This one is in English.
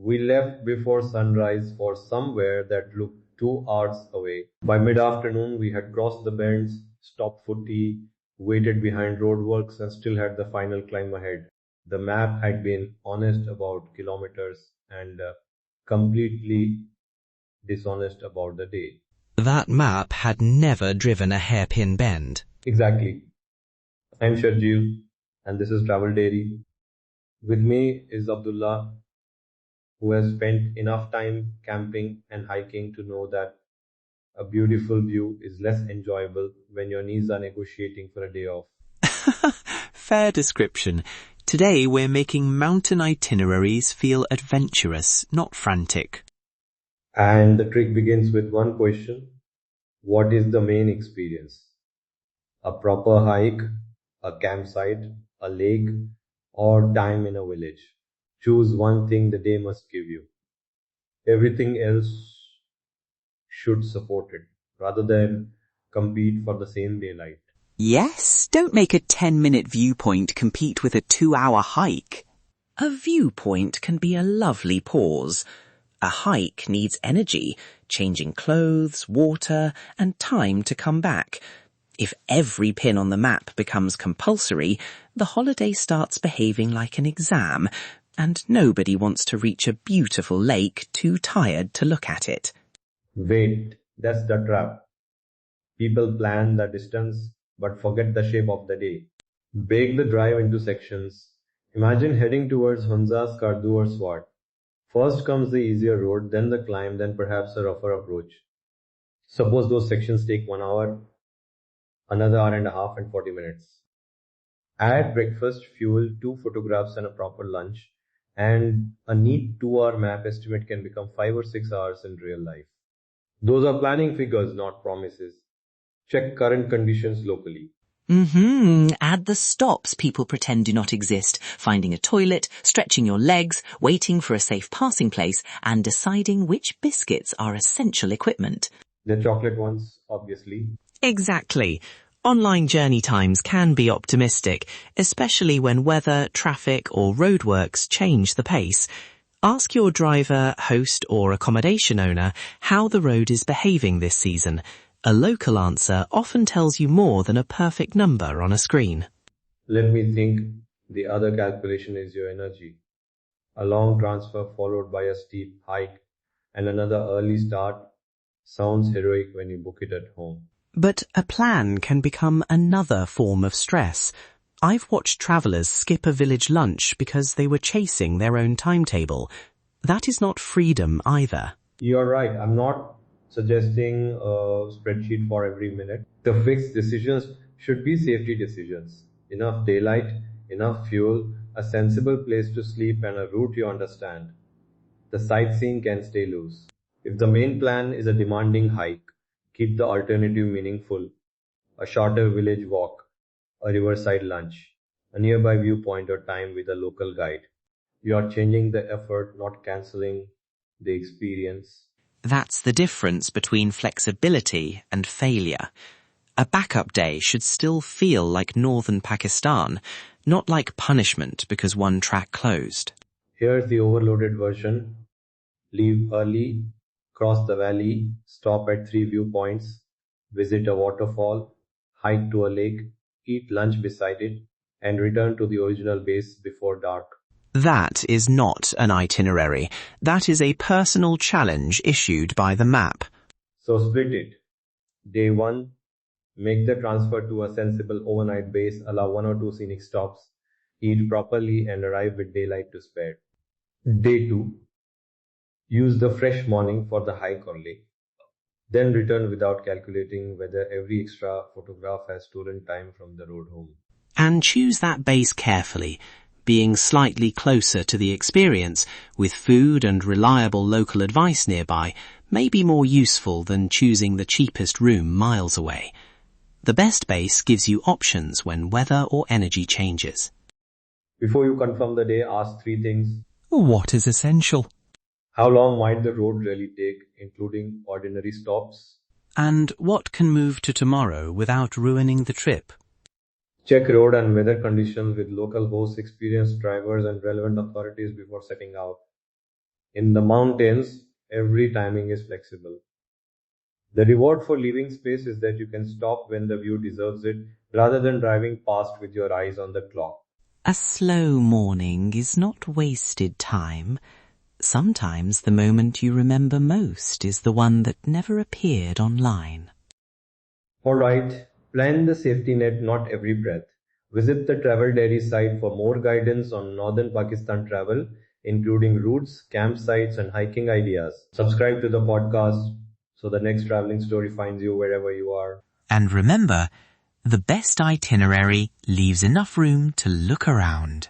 We left before sunrise for somewhere that looked 2 hours away. By mid-afternoon, we had crossed the bends, stopped for tea, waited behind roadworks, and still had the final climb ahead. The map had been honest about kilometers and completely dishonest about the day. That map had never driven a hairpin bend. Exactly. I'm Sharjeel, and this is Travel Diary. With me is Abdullah, who has spent enough time camping and hiking to know that a beautiful view is less enjoyable when your knees are negotiating for a day off. Fair description. Today we're making mountain itineraries feel adventurous, not frantic. And the trick begins with one question. What is the main experience? A proper hike, a campsite, a lake, or time in a village? Choose one thing the day must give you. Everything else should support it, rather than compete for the same daylight. Yes, don't make a 10-minute viewpoint compete with a 2-hour hike. A viewpoint can be a lovely pause. A hike needs energy, changing clothes, water, and time to come back. If every pin on the map becomes compulsory, the holiday starts behaving like an exam, and nobody wants to reach a beautiful lake too tired to look at it. Wait, that's the trap. People plan the distance but forget the shape of the day. Break the drive into sections. Imagine heading towards Hunza's Kardu or Swat. First comes the easier road, then the climb, then perhaps a rougher approach. Suppose those sections take 1 hour, another hour and a half, and 40 minutes. Add breakfast, fuel, 2 photographs and a proper lunch, and a neat 2-hour map estimate can become 5 or 6 hours in real life. Those are planning figures, not promises. Check current conditions locally. Add the stops people pretend do not exist, finding a toilet, stretching your legs, waiting for a safe passing place, and deciding which biscuits are essential equipment. The chocolate ones, obviously. Exactly. Online journey times can be optimistic, especially when weather, traffic, or roadworks change the pace. Ask your driver, host, or accommodation owner how the road is behaving this season. A local answer often tells you more than a perfect number on a screen. Let me think. The other calculation is your energy. A long transfer followed by a steep hike and another early start sounds heroic when you book it at home. But a plan can become another form of stress. I've watched travellers skip a village lunch because they were chasing their own timetable. That is not freedom either. You're right. I'm not suggesting a spreadsheet for every minute. The fixed decisions should be safety decisions. Enough daylight, enough fuel, a sensible place to sleep, and a route you understand. The sightseeing can stay loose. If the main plan is a demanding hike, keep the alternative meaningful. A shorter village walk, a riverside lunch, a nearby viewpoint or time with a local guide. You are changing the effort, not cancelling the experience. That's the difference between flexibility and failure. A backup day should still feel like northern Pakistan, not like punishment because one track closed. Here's the overloaded version. Leave early, cross the valley, stop at 3 viewpoints, visit a waterfall, hike to a lake, eat lunch beside it, and return to the original base before dark. That is not an itinerary. That is a personal challenge issued by the map. So split it. Day 1, make the transfer to a sensible overnight base, allow 1 or 2 scenic stops, eat properly and arrive with daylight to spare. Day 2, use the fresh morning for the hike or lake. Then return without calculating whether every extra photograph has stolen time from the road home. And choose that base carefully. Being slightly closer to the experience, with food and reliable local advice nearby, may be more useful than choosing the cheapest room miles away. The best base gives you options when weather or energy changes. Before you confirm the day, ask 3 things. What is essential? How long might the road really take, including ordinary stops? And what can move to tomorrow without ruining the trip? Check road and weather conditions with local hosts, experienced drivers, and relevant authorities before setting out. In the mountains, every timing is flexible. The reward for leaving space is that you can stop when the view deserves it, rather than driving past with your eyes on the clock. A slow morning is not wasted time. Sometimes the moment you remember most is the one that never appeared online. Alright, plan the safety net, not every breath. Visit the Travel Diary site for more guidance on northern Pakistan travel, including routes, campsites, and hiking ideas. Subscribe to the podcast so the next traveling story finds you wherever you are. And remember, the best itinerary leaves enough room to look around.